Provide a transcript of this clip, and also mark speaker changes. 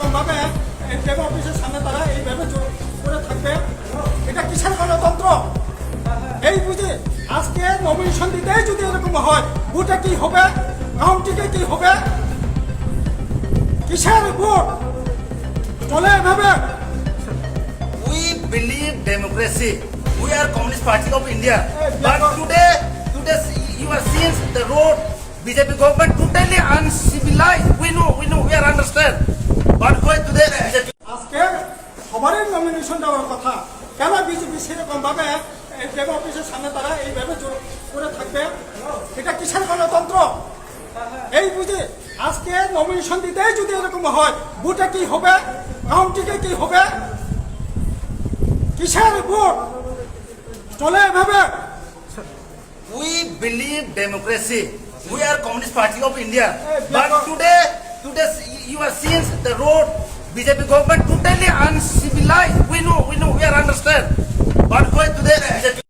Speaker 1: এরকম ভাবে ডেমো অফিসের সামনে তারা এইভাবে জোর করে থাকবে, এটা কিসের গণতন্ত্র? এই বুঝে আজকে নমিনেশন দিতেই যদি এরকম হয়, ভোটে কি হবে, কাউন্টিতে কি হবে, কিসের ভোট চলে এভাবে?
Speaker 2: We believe democracy. We are Communist Party of India. But today you are seeing the road, BJP government totally uncivilized. We know, we are understand. But going to the BJP.
Speaker 1: আজকে সবারই nomination দেওয়ার কথা, কেন BJP সেরকম ভাবে demo অফিসের সামনে তারা এইভাবে জোর করে থাকবে, এটা কিসের গণতন্ত্র? এই বুঝে আজকে নমিনেশন দিতেই যদি এরকম হয়, ভোটে কি হবে, কাউন্টিতে কি হবে, কিসের ভোট চলে এভাবে?
Speaker 2: We believe democracy. We are Communist Party of India. But today you are seeing the road, BJP government totally uncivilized. We know,